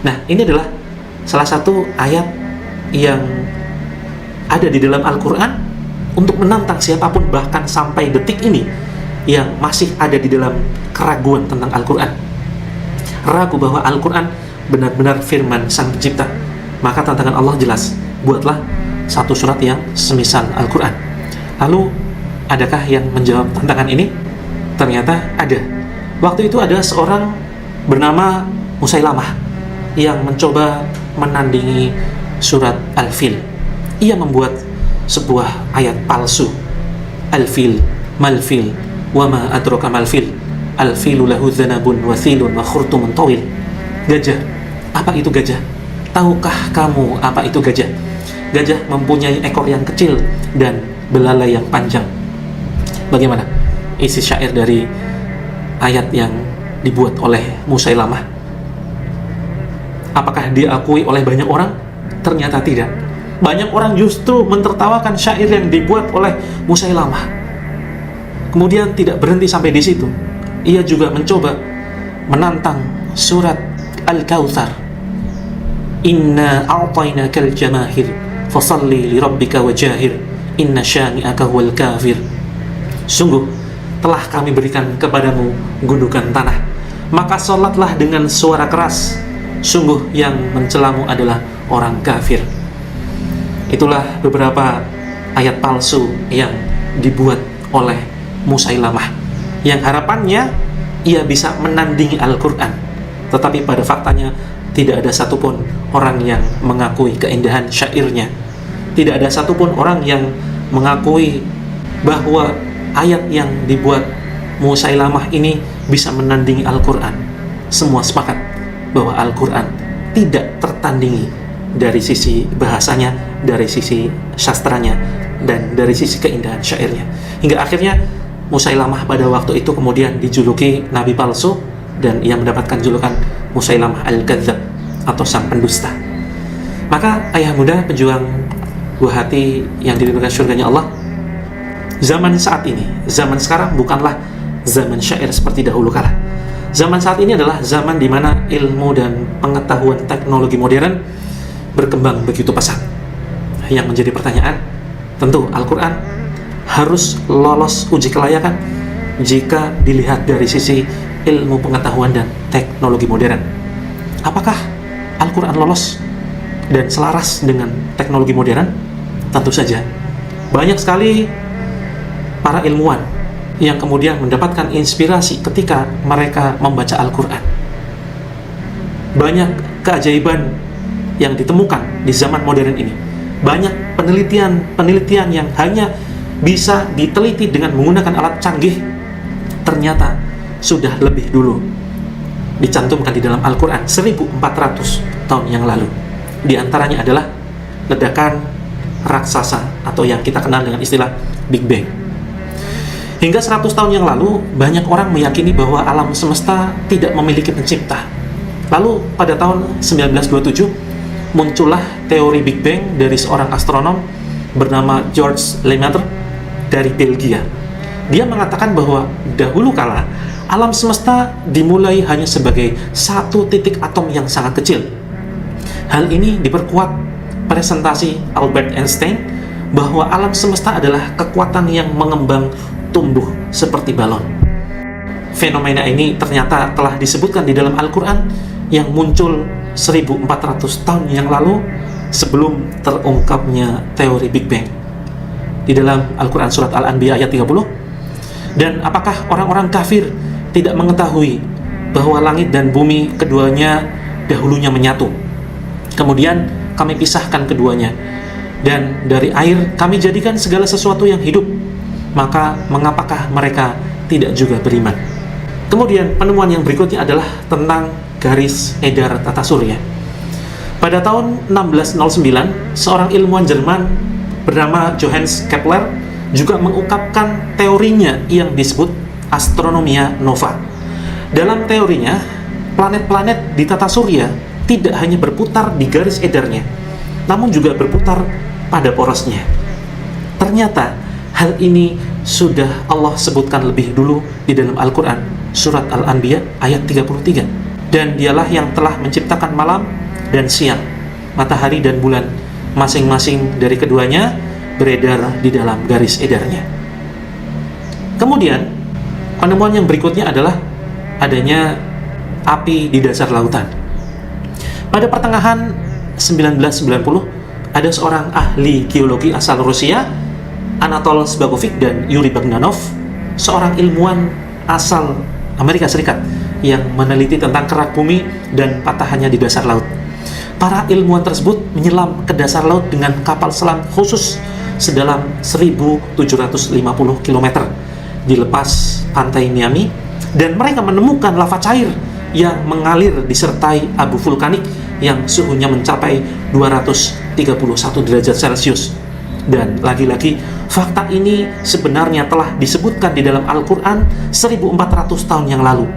Nah, ini adalah salah satu ayat yang ada di dalam Al-Quran untuk menantang siapapun, bahkan sampai detik ini yang masih ada di dalam keraguan tentang Al-Quran, ragu bahwa Al-Quran benar-benar firman Sang Pencipta. Maka tantangan Allah jelas, buatlah satu surat yang semisal Al-Quran. Lalu, adakah yang menjawab tantangan ini? Ternyata ada. Waktu itu ada seorang bernama Musailamah yang mencoba menandingi surat Al-Fil. Ia membuat sebuah ayat palsu. Al-Fil, mal-fil, wa ma adraka mal-fil. Al-filu lahu dhanabun wa thilun wa khurtumun tawil. Gajah. Apa itu gajah? Tahukah kamu apa itu gajah? Gajah mempunyai ekor yang kecil dan belalai yang panjang. Bagaimana isi syair dari ayat yang dibuat oleh Musailamah? Apakah diakui oleh banyak orang? Ternyata tidak. Banyak orang justru mentertawakan syair yang dibuat oleh Musailamah. Kemudian tidak berhenti sampai di situ. Ia juga mencoba menantang surat Al-Kautsar. Inna a'tainakal jamahir fasalli li rabbika wajahir inna syani'aka huwal kafir. Sungguh telah kami berikan kepadamu gundukan tanah, maka sholatlah dengan suara keras. Sungguh yang mencelamu adalah orang kafir. Itulah beberapa ayat palsu yang dibuat oleh Musailamah, yang harapannya ia bisa menandingi Al-Quran. Tetapi pada faktanya tidak ada satupun orang yang mengakui keindahan syairnya. Tidak ada satupun orang yang mengakui bahwa ayat yang dibuat Musailamah ini bisa menandingi Al-Quran. Semua sepakat bahwa Al-Quran tidak tertandingi dari sisi bahasanya, dari sisi sastranya, dan dari sisi keindahan syairnya. Hingga akhirnya Musailamah pada waktu itu kemudian dijuluki Nabi palsu, dan ia mendapatkan julukan Musailamah Al-Kadzdzab atau sang pendusta. Maka ayah muda pejuang buah hati yang dirindukan surganya Allah, zaman saat ini, zaman sekarang bukanlah zaman syair seperti dahulu kala. Zaman saat ini adalah zaman di mana ilmu dan pengetahuan teknologi modern berkembang begitu pesat. Yang menjadi pertanyaan, tentu Al-Quran harus lolos uji kelayakan jika dilihat dari sisi ilmu pengetahuan dan teknologi modern. Apakah Al-Quran lolos dan selaras dengan teknologi modern? Tentu saja. Banyak sekali para ilmuwan yang kemudian mendapatkan inspirasi ketika mereka membaca Al-Quran. Banyak keajaiban yang ditemukan di zaman modern ini. Banyak penelitian yang hanya bisa diteliti dengan menggunakan alat canggih, ternyata sudah lebih dulu dicantumkan di dalam Al-Quran 1400 tahun yang lalu. Di antaranya adalah ledakan raksasa atau yang kita kenal dengan istilah Big Bang. Hingga 100 tahun yang lalu, banyak orang meyakini bahwa alam semesta tidak memiliki pencipta. Lalu pada tahun 1927, muncullah teori Big Bang dari seorang astronom bernama George Lemaitre dari Belgia. Dia mengatakan bahwa dahulu kala, alam semesta dimulai hanya sebagai satu titik atom yang sangat kecil. Hal ini diperkuat presentasi Albert Einstein bahwa alam semesta adalah kekuatan yang mengembang tumbuh seperti balon. Fenomena ini ternyata telah disebutkan di dalam Al-Quran yang muncul 1400 tahun yang lalu sebelum terungkapnya teori Big Bang. Di dalam Al-Quran surat Al-Anbiya ayat 30. Dan apakah orang-orang kafir tidak mengetahui bahwa langit dan bumi keduanya dahulunya menyatu, kemudian kami pisahkan keduanya, dan dari air kami jadikan segala sesuatu yang hidup, maka mengapakah mereka tidak juga beriman? Kemudian penemuan yang berikutnya adalah tentang garis edar tata surya. Pada tahun 1609, seorang ilmuwan Jerman bernama Johannes Kepler juga mengungkapkan teorinya yang disebut astronomia nova. Dalam teorinya, planet-planet di tata surya tidak hanya berputar di garis edarnya, namun juga berputar pada porosnya. Ternyata hal ini sudah Allah sebutkan lebih dulu di dalam Al-Quran surat Al-Anbiya ayat 33. Dan dialah yang telah menciptakan malam dan siang, matahari dan bulan, masing-masing dari keduanya beredar di dalam garis edarnya. Kemudian, penemuan yang berikutnya adalah adanya api di dasar lautan. Pada pertengahan 1990, ada seorang ahli geologi asal Rusia, Anatol Zbakovic dan Yuri Bogdanov, seorang ilmuwan asal Amerika Serikat yang meneliti tentang kerak bumi dan patahannya di dasar laut. Para ilmuwan tersebut menyelam ke dasar laut dengan kapal selam khusus sedalam 1.750 km di lepas pantai Miami, dan mereka menemukan lava cair yang mengalir disertai abu vulkanik yang suhunya mencapai 231 derajat Celcius. Dan lagi-lagi, fakta ini sebenarnya telah disebutkan di dalam Al-Quran 1400 tahun yang lalu,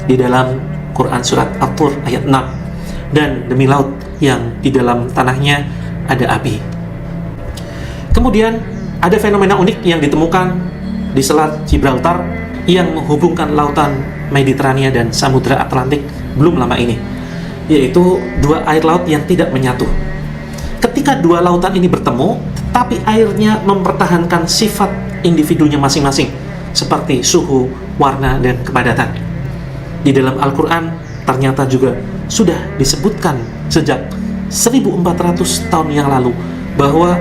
di dalam Quran Surat At-Tur ayat 6. Dan demi laut yang di dalam tanahnya ada api. Kemudian ada fenomena unik yang ditemukan di Selat Gibraltar yang menghubungkan lautan Mediterania dan Samudra Atlantik belum lama ini, yaitu dua air laut yang tidak menyatu. Ketika dua lautan ini bertemu, tapi airnya mempertahankan sifat individunya masing-masing, seperti suhu, warna, dan kepadatan. Di dalam Al-Quran ternyata juga sudah disebutkan sejak 1400 tahun yang lalu bahwa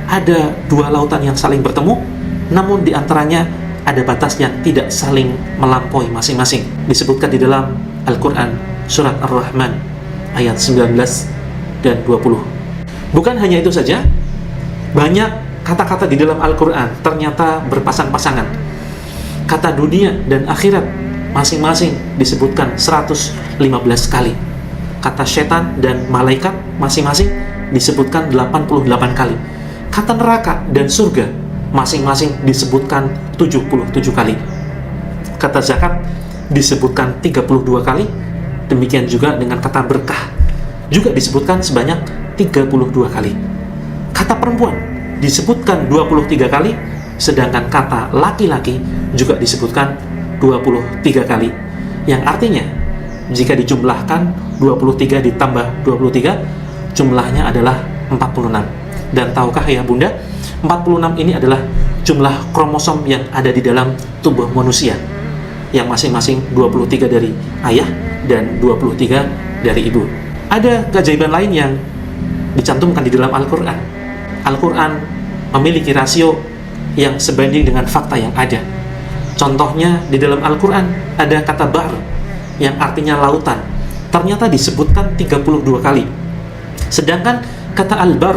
ada dua lautan yang saling bertemu, namun di antaranya ada batas yang tidak saling melampaui masing-masing. Disebutkan di dalam Al-Quran Surat Ar-Rahman ayat 19 dan 20. Bukan hanya itu saja, banyak kata-kata di dalam Al-Quran ternyata berpasang-pasangan. Kata dunia dan akhirat masing-masing disebutkan 115 kali. Kata setan dan malaikat masing-masing disebutkan 88 kali. Kata neraka dan surga masing-masing disebutkan 77 kali. Kata zakat disebutkan 32 kali. Demikian juga dengan kata berkah, juga disebutkan sebanyak 32 kali. Kata perempuan disebutkan 23 kali, sedangkan kata laki-laki juga disebutkan 23 kali. Yang artinya, jika dijumlahkan 23 ditambah 23, jumlahnya adalah 46. Dan tahukah ya Bunda, 46 ini adalah jumlah kromosom yang ada di dalam tubuh manusia, yang masing-masing 23 dari ayah dan 23 dari ibu. Ada keajaiban lain yang dicantumkan di dalam Al-Quran. Al-Quran memiliki rasio yang sebanding dengan fakta yang ada. Contohnya di dalam Al-Quran ada kata bahr yang artinya lautan, ternyata disebutkan 32 kali. Sedangkan kata al-bar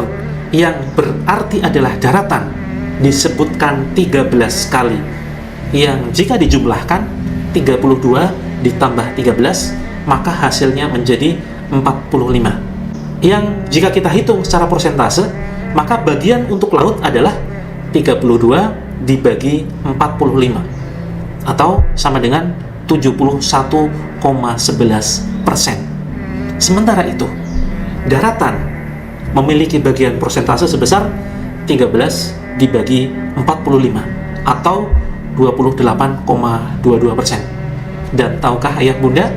yang berarti adalah daratan disebutkan 13 kali, yang jika dijumlahkan 32 ditambah 13 maka hasilnya menjadi 45, yang jika kita hitung secara persentase maka bagian untuk laut adalah 32 dibagi 45 atau sama dengan 71,11%. Sementara itu daratan memiliki bagian persentase sebesar 13 dibagi 45 atau 28,22%. Dan tahukah ayah bunda,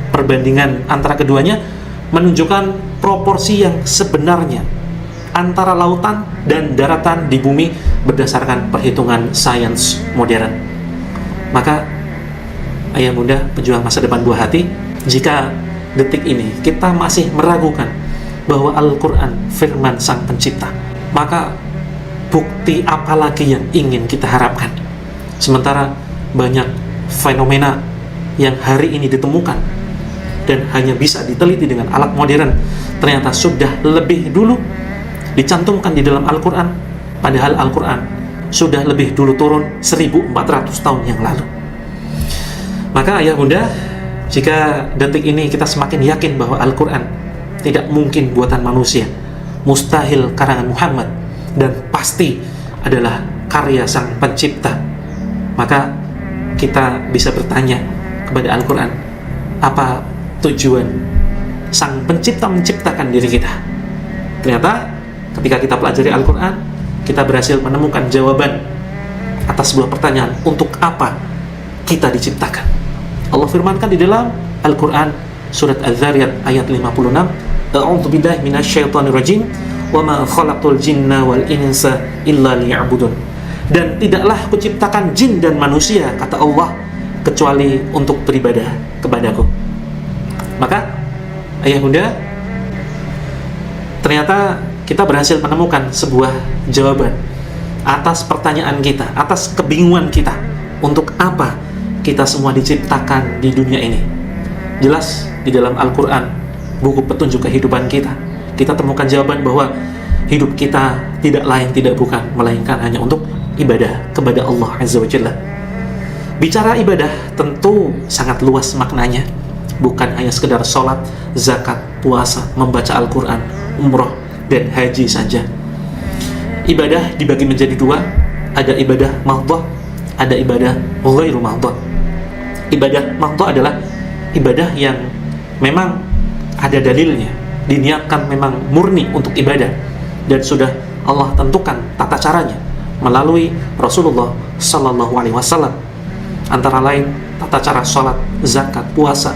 perbandingan antara keduanya menunjukkan proporsi yang sebenarnya antara lautan dan daratan di bumi berdasarkan perhitungan sains modern. Maka ayah bunda pejuang masa depan buah hati, jika detik ini kita masih meragukan bahwa Al-Quran firman Sang Pencipta, maka bukti apa lagi yang ingin kita harapkan? Sementara banyak fenomena yang hari ini ditemukan dan hanya bisa diteliti dengan alat modern ternyata sudah lebih dulu dicantumkan di dalam Al-Quran, padahal Al-Quran sudah lebih dulu turun 1400 tahun yang lalu. Maka ayah bunda, jika detik ini kita semakin yakin bahwa Al-Quran tidak mungkin buatan manusia, mustahil karangan Muhammad, dan pasti adalah karya Sang Pencipta, maka kita bisa bertanya kepada Al-Quran, apa tujuan Sang Pencipta menciptakan diri kita? Ternyata ketika kita pelajari Al-Quran, kita berhasil menemukan jawaban atas sebuah pertanyaan, untuk apa kita diciptakan. Allah firmankan di dalam Al-Quran surat Az-Zariyat ayat 56, A'udzu billahi minasyaitonir rajim, wa ma khalaqtul jinna wal insa illa liya'budun. Dan tidaklah kuciptakan jin dan manusia, kata Allah, kecuali untuk beribadah kepadaku. Maka ayah bunda, ternyata kita berhasil menemukan sebuah jawaban atas pertanyaan kita, atas kebingungan kita, untuk apa kita semua diciptakan di dunia ini. Jelas di dalam Al-Quran, buku petunjuk kehidupan kita, kita temukan jawaban bahwa hidup kita tidak lain tidak bukan melainkan hanya untuk ibadah kepada Allah Azza wa Jalla. Bicara ibadah tentu sangat luas maknanya, bukan hanya sekedar sholat, zakat, puasa, membaca Al-Quran, umroh, dan haji saja. Ibadah dibagi menjadi dua, ada ibadah mahdhah, ada ibadah ghairu mahdhah. Ibadah mahdhah adalah ibadah yang memang ada dalilnya, diniatkan memang murni untuk ibadah, dan sudah Allah tentukan tata caranya melalui Rasulullah Sallallahu Alaihi Wasallam, antara lain tata cara sholat, zakat, puasa,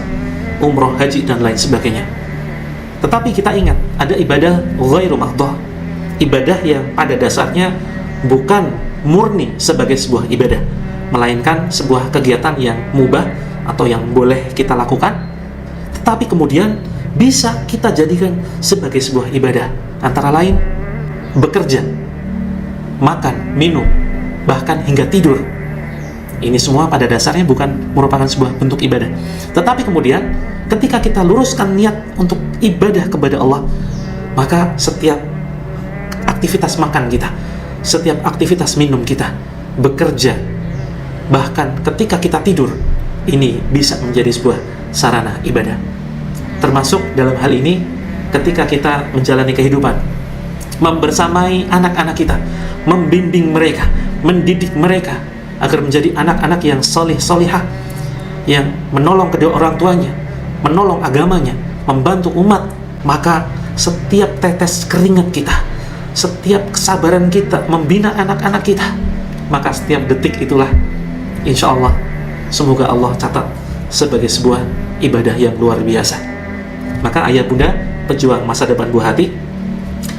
umroh, haji, dan lain sebagainya. Tetapi kita ingat, ada ibadah ghairu mahdhah, ibadah yang pada dasarnya bukan murni sebagai sebuah ibadah, melainkan sebuah kegiatan yang mubah atau yang boleh kita lakukan, tetapi kemudian bisa kita jadikan sebagai sebuah ibadah, antara lain bekerja, makan, minum, bahkan hingga tidur. Ini semua pada dasarnya bukan merupakan sebuah bentuk ibadah. Tetapi kemudian ketika kita luruskan niat untuk ibadah kepada Allah, maka setiap aktivitas makan kita, setiap aktivitas minum kita, bekerja, bahkan ketika kita tidur, ini bisa menjadi sebuah sarana ibadah. Termasuk dalam hal ini ketika kita menjalani kehidupan, membersamai anak-anak kita, membimbing mereka, mendidik mereka agar menjadi anak-anak yang soleh-solehah, yang menolong kedua orang tuanya, menolong agamanya, membantu umat. Maka setiap tetes keringat kita, setiap kesabaran kita membina anak-anak kita, maka setiap detik itulah insya Allah, semoga Allah catat sebagai sebuah ibadah yang luar biasa. Maka ayah bunda, pejuang masa depan buah hati,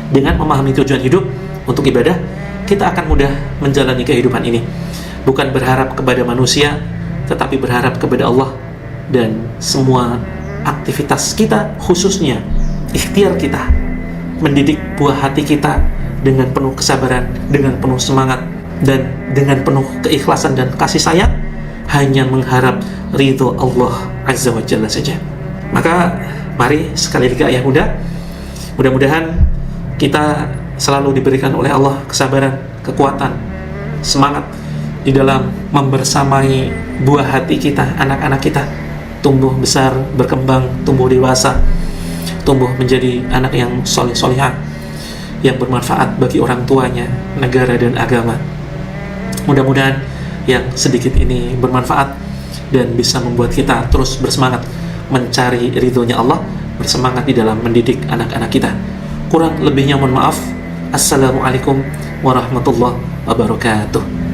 dengan memahami tujuan hidup untuk ibadah, kita akan mudah menjalani kehidupan ini, bukan berharap kepada manusia, tetapi berharap kepada Allah. Dan semua aktivitas kita, khususnya ikhtiar kita, mendidik buah hati kita dengan penuh kesabaran, dengan penuh semangat, dan dengan penuh keikhlasan dan kasih sayang, hanya mengharap ridho Allah Azza wa Jalla saja. Maka mari sekali lagi ayah bunda, mudah-mudahan kita selalu diberikan oleh Allah kesabaran, kekuatan, semangat di dalam membersamai buah hati kita, anak-anak kita, tumbuh besar, berkembang, tumbuh dewasa, tumbuh menjadi anak yang soleh-solehah, yang bermanfaat bagi orang tuanya, negara, dan agama. Mudah-mudahan yang sedikit ini bermanfaat dan bisa membuat kita terus bersemangat mencari ridhonya Allah, bersemangat di dalam mendidik anak-anak kita. Kurang lebihnya mohon maaf. Assalamualaikum warahmatullahi wabarakatuh.